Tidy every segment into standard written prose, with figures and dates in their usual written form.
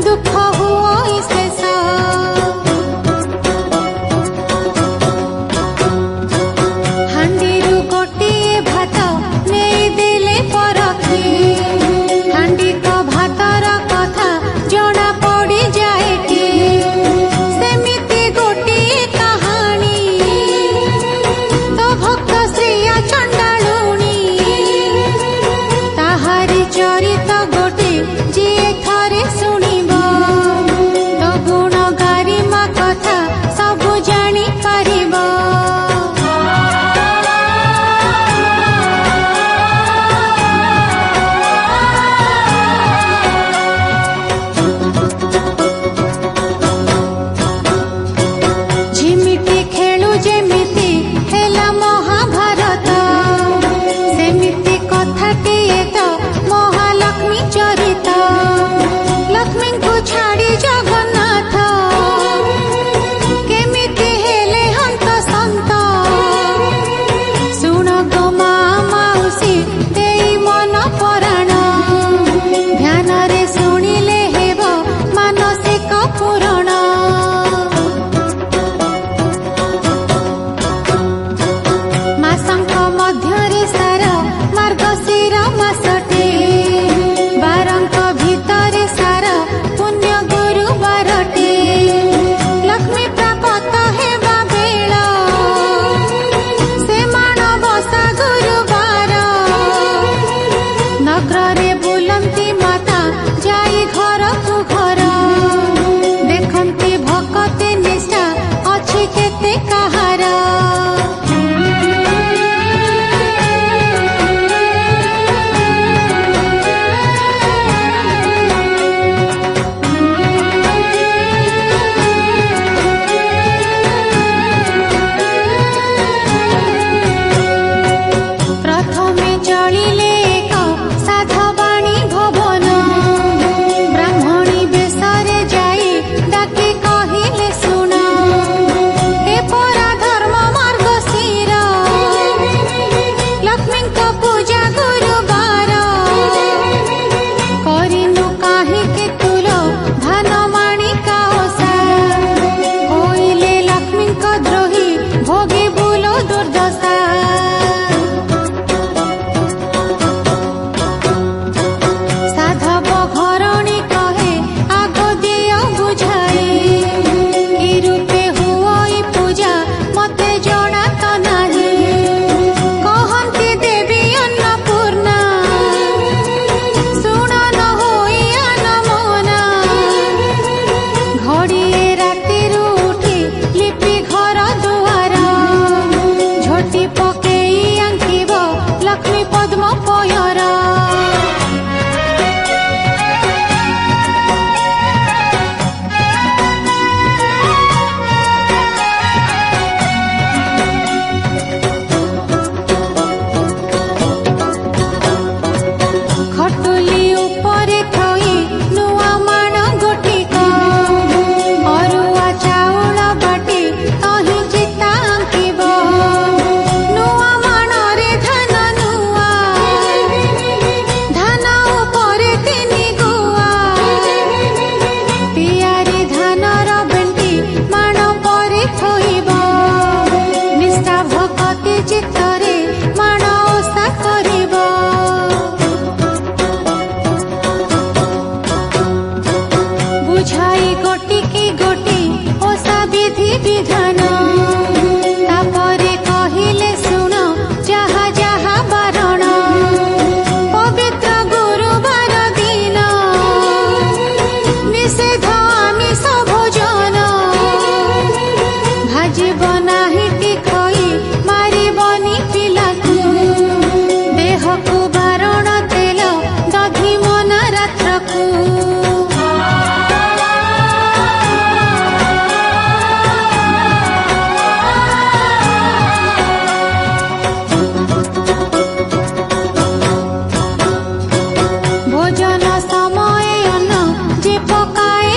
दुख हुओ शेष हांडीरू गोटिए भात नहीं देले परखी हांडी तो भातर कथा जना पड़ी जाए कि सेमिति गोटिए कहानी तो भक्त श्रिया चंडालुणी ताहारी चरित गोटे जी थरे शुणिब तो गुण गारिमा कथा सबु जानी पारिब झिमिटी खेलु जेमिति हेला महाभारत सेमिति कथाटिए तो महालक्ष्मी चरित लक्ष्मी को छाड़ी जगन्नाथ केमिति हेले हंत संत सुन गो माँ माउसी देई मन पराण ध्यान रे शुणिले हेब मानसिक पूरण मासंक मध्यरे सार मार्गशीर मासटे बारंक भितरे सार पुण्य गुरुवारटे लक्ष्मी प्राप्त हेबा बेल से माणबसा गुरुवार नगरे बुलंती माता जाई घर को घर देखंती भक्ति निष्ठा अछि केते कहार प्रथमे चलिले एक साधवाणी भवन ब्राह्मणी बेसरे जाई डाकी कहिले सुन हे परा धर्म मार्गशीर लक्ष्मी को पूजा गुरुवार करिनु काहिके तुल धन माणिका ओषा होइले लक्ष्मी को द्रोही भोगे बुलो दुर्दशा साधव घरणी कहे आग दियो बुझाई कि रूपे हुई पूजा मते जଣା तो नाही कहंती देवी अन्नपूर्णा सुन न होई अनमना घड़िए राति उठी लिपि घर दुआर झोटी पकेई आंकिब लक्ष्मी पद्म पयर खटुली उपरे थई नुआ माण गोटिक अरुआ चाउल बाटी तही चिता आंकिब नुआ माणरे धान नुआ धान उपरे तिनि गुआ तियारी धानर बेंटी माण परे थोइब निष्ठा भक्ति चित्तरे माण ओषा करिब बुझाई गोटी की गोटी ओषा विधि विधान तापरे कहिले सुन जहा जहा बारण पवित्र गुरुवार दिन निषेध आमिष भोजन भाजिब नाही टिखई मारिबनी पिलाकू देहकू बारण तेल दधि मना रात्रकू भोजन समय अन्न जे पकाए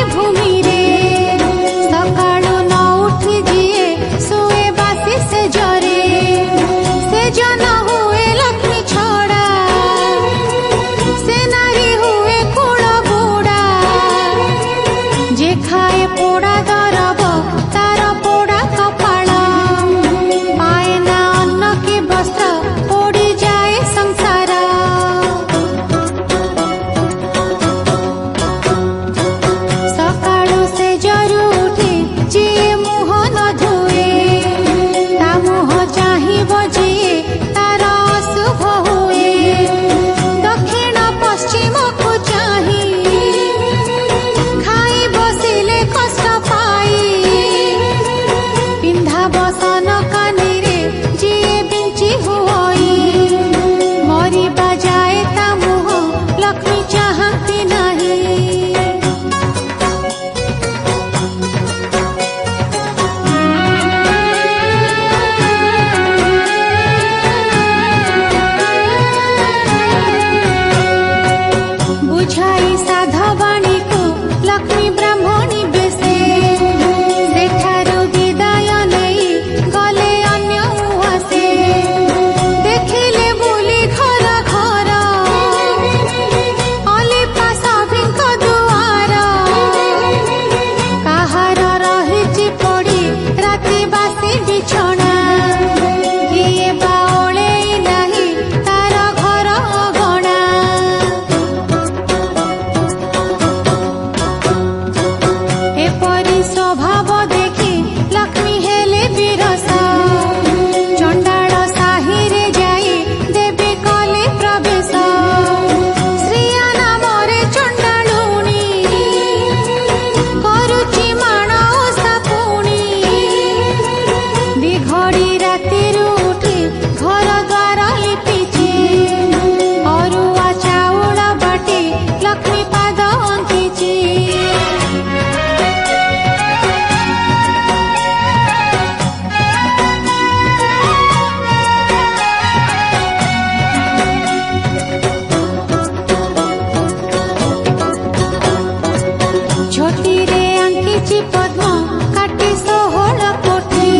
ଝୋଟି ରେ ଆଙ୍କିଛି ପଦ୍ମ କାଟି 16 କୋଟି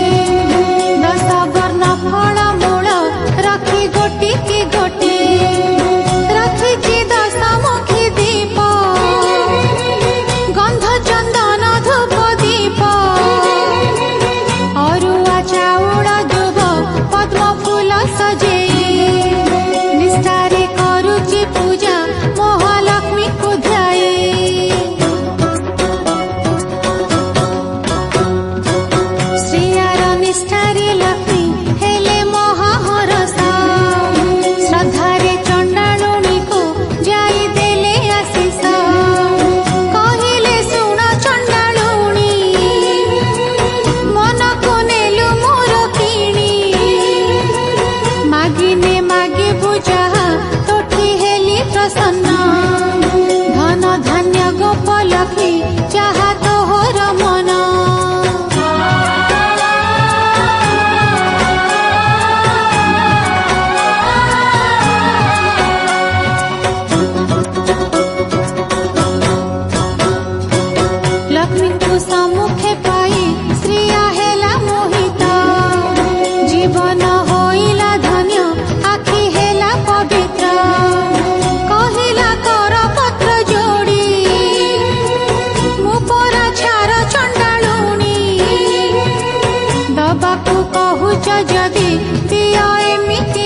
10 ବର୍ଣ୍ଣ ଫଳ ମୂଳ ରଖି ଗୋଟି କି ଗୋଟି ରଖିଛି 10 ମୁଖୀ ଦୀପ ଗନ୍ଧ ଚନ୍ଦନ ଧୂପ ଦୀପ ଅରୁଆ ଚାଉଳ ଦୁବ ପଦ୍ମ ଫୁଲ ସଜେଇ ନିଷ୍ଠାରେ କରୁଛି ପୂଜା ମହାଲକ୍ଷ୍ମୀକୁ ଧ୍ୟାଇ ଶ୍ରୀୟାର ନିଷ୍ଠାରେ ଲକ୍ଷ୍ମୀ ହେଲେ ମହାହରସ ଶ୍ରଦ୍ଧାରେ ଚଣ୍ଡାଳୁଣୀକୁ ଯାଇ ଦେଲେ ଆଶିଷ କହିଲେ ଶୁଣ ଚଣ୍ଡାଳୁଣୀ ମନକୁ ନେଲୁ ମୋର କିଣି ମାଗିନେ ମାଗିବୁ ଯାହା ତୋଠି ହେଲି ପ୍ରସନ୍ନ ଧନ ଧାନ୍ୟ ଗୋପଲକ୍ଷ୍ମୀ ଯାହା ତୋହର ମନ ଲକ୍ଷ୍ମୀଙ୍କୁ ସମ୍ମୁଖେ ପାଇ ଶ୍ରୀୟା ହେଲା ମୋହିତ ଜୀବନ ହୋଇଲା ଧନ୍ୟ ଆଖି ହେଲା ପବିତ୍ର କହିଲା କର ପତ୍ର ଯୋଡ଼ି ମୁଁ ପରା ଛାର ଚଣ୍ଡାଳୁଣୀ ଦବାକୁ କହୁଛ ଯଦି ଦିଅ ଏମିତି